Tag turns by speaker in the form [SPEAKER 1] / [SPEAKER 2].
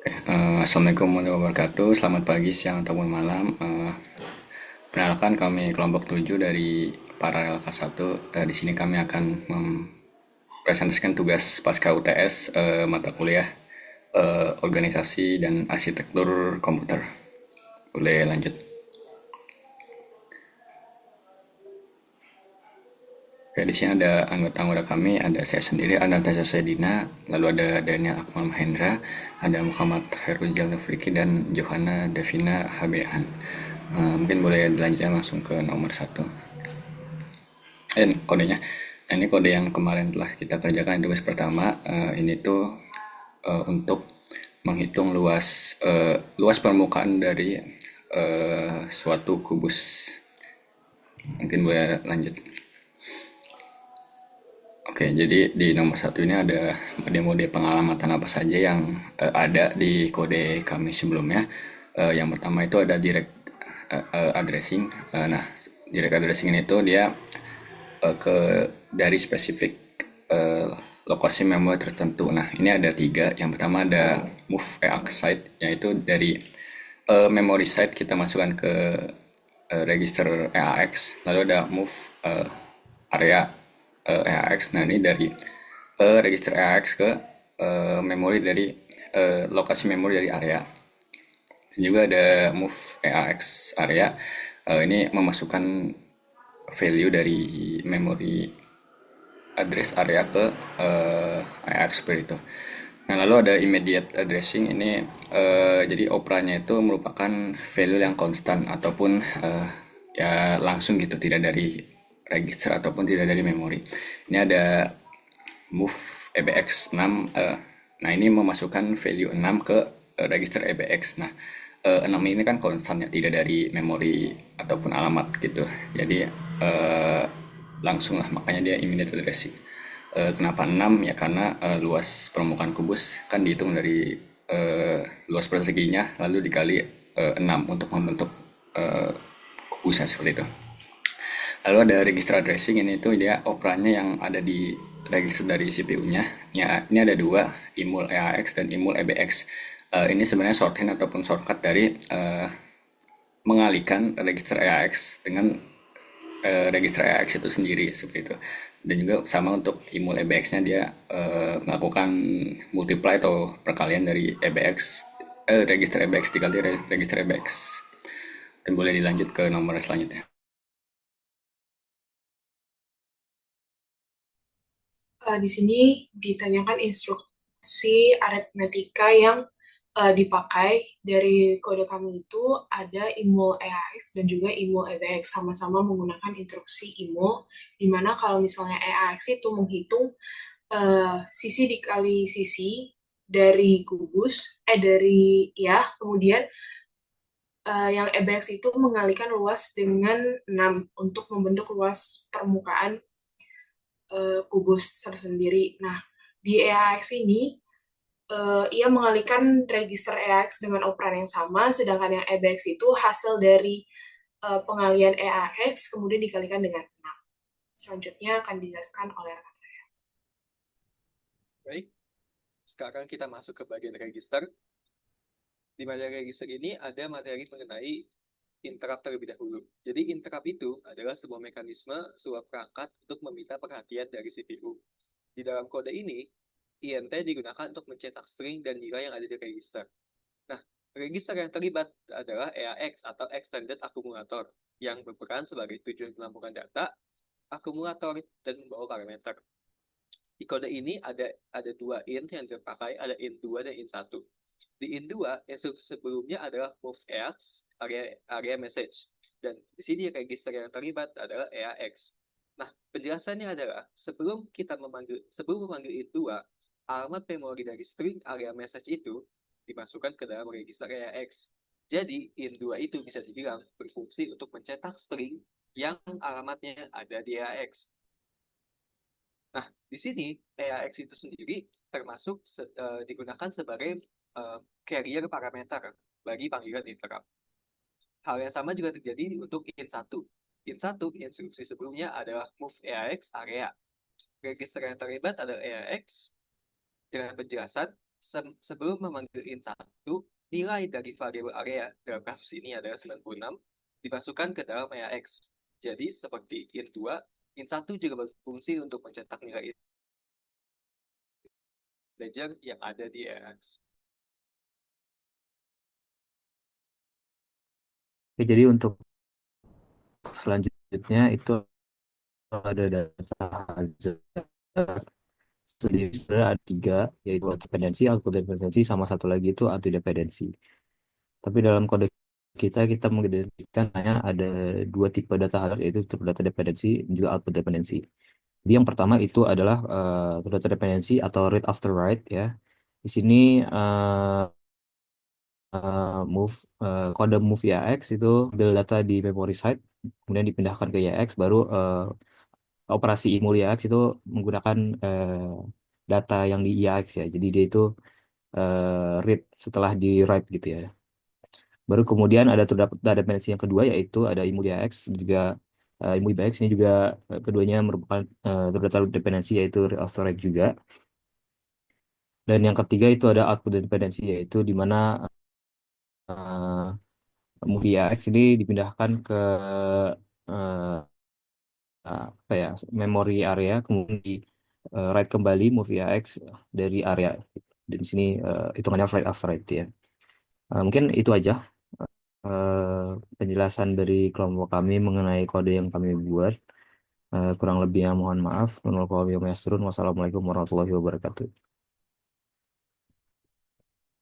[SPEAKER 1] Assalamualaikum warahmatullahi wabarakatuh. Selamat pagi, siang, ataupun malam. Perkenalkan kami kelompok 7 dari Paralel K1. Di sini kami akan mempresentasikan tugas pasca UTS mata kuliah organisasi dan arsitektur komputer. Boleh lanjut. Oke, di sini ada anggota-anggota kami, ada saya sendiri, Anastasia Sedina, lalu ada Daniel Akmal Mahendra, ada Muhammad Khairul Jalnufriki, dan Johanna Devina Habehan. Mungkin boleh dilanjutkan langsung ke nomor satu. Kodenya. Nah, ini kode yang kemarin telah kita kerjakan tugas pertama. Ini tuh untuk menghitung luas permukaan dari suatu kubus. Mungkin boleh lanjut. Oke, jadi di nomor satu ini ada mode-mode pengalamatan apa saja yang ada di kode kami sebelumnya. Yang pertama itu ada addressing. Nah, direct addressing ini tuh dia ke dari spesifik eh, lokasi memori tertentu. Nah, ini ada tiga. Yang pertama ada move EAX site, yaitu dari memory site kita masukkan ke register EAX. Lalu ada move area EAX. Nah, ini dari register EAX ke memori dari lokasi memori dari area. Dan juga ada move EAX area. Ini memasukkan value dari memori address area ke EAX seperti itu. Nah, lalu ada immediate addressing ini, jadi operanya itu merupakan value yang konstan ataupun ya langsung gitu, tidak dari register ataupun tidak dari memori. Ini ada move EBX 6. Nah, ini memasukkan value 6 ke register EBX. Nah, 6 ini kan konstannya, tidak dari memori ataupun alamat gitu. Jadi langsung lah, makanya dia immediate addressing. Kenapa 6? Ya karena luas permukaan kubus kan dihitung dari luas perseginya lalu dikali 6 untuk membentuk kubusnya seperti itu. Lalu ada register addressing, ini tuh dia operannya yang ada di register dari CPU-nya. Ya, ini ada dua, imul EAX dan imul EBX. Ini sebenarnya shorthand ataupun shortcut dari mengalihkan register EAX dengan register EAX itu sendiri seperti itu. Dan juga sama untuk imul EBX-nya, dia melakukan multiply atau perkalian dari EBX register EBX dikali register EBX. Dan boleh dilanjut ke nomor selanjutnya.
[SPEAKER 2] Di sini ditanyakan instruksi aritmetika yang dipakai dari kode kami itu ada imul EAX dan juga imul EBX, sama-sama menggunakan instruksi imul, di mana kalau misalnya EAX itu menghitung sisi dikali sisi dari kubus, kemudian yang EBX itu mengalihkan luas dengan 6 untuk membentuk luas permukaan kubus tersendiri. Nah, di EAX ini ia mengalihkan register EAX dengan operan yang sama, sedangkan yang EBX itu hasil dari pengalihan EAX kemudian dikalikan dengan 6. Selanjutnya akan dijelaskan oleh rekan saya.
[SPEAKER 3] Baik, sekarang kita masuk ke bagian register. Di bagian register ini ada materi mengenai interrupt terlebih dahulu. Jadi interrupt itu adalah sebuah mekanisme, sebuah perangkat untuk meminta perhatian dari CPU. Di dalam kode ini, INT digunakan untuk mencetak string dan nilai yang ada di register. Nah, register yang terlibat adalah EAX atau Extended Accumulator yang berperan sebagai tujuan penampungan data, akumulator, dan membawa parameter. Di kode ini ada dua int yang terpakai, ada int2 dan int1. Di int2, instruksi sebelumnya adalah moveAX, area message. Dan di sini register yang terlibat adalah EAX. Nah, penjelasannya adalah sebelum memanggil int2, alamat memori dari string area message itu dimasukkan ke dalam register EAX. Jadi, int2 itu bisa dibilang berfungsi untuk mencetak string yang alamatnya ada di EAX. Nah, di sini EAX itu sendiri termasuk digunakan sebagai carrier parameter bagi panggilan interrupt. Hal yang sama juga terjadi untuk int1. Int1, instruksi sebelumnya adalah move EAX area. Register yang terlibat adalah EAX dengan penjelasan sebelum memanggil int1, nilai dari variabel area dalam kasus ini adalah 96 dimasukkan ke dalam AX. Jadi seperti int2, int1 juga berfungsi untuk mencetak nilai integer yang ada di AX.
[SPEAKER 4] Oke, jadi untuk selanjutnya itu ada data hazard. Jadi sebenarnya ada tiga, yaitu dependensi, output dependensi, sama satu lagi itu anti dependensi. Tapi dalam kode kita mengidentifikkan hanya ada dua tipe data hazard, yaitu data dependensi dan juga output dependensi. Jadi yang pertama itu adalah data dependensi atau read after write ya. Di sini move kode move YAX itu ambil data di memory site, kemudian dipindahkan ke YAX, baru operasi imul YAX itu menggunakan data yang di YAX ya. Jadi dia itu read setelah di write gitu ya. Baru kemudian ada data dependensi yang kedua, yaitu ada imul YAX juga. Imul YAX ini juga keduanya merupakan data dependensi, yaitu read after write juga. Dan yang ketiga itu ada output dependensi, yaitu di mana movie AX ini dipindahkan ke eh, apa ya, memory area, kemudian di write kembali movie AX dari area. Dan di sini hitungannya write after write ya. Mungkin itu aja penjelasan dari kelompok kami mengenai kode yang kami buat. Kurang lebihnya mohon maaf. Wassalamualaikum warahmatullahi wabarakatuh.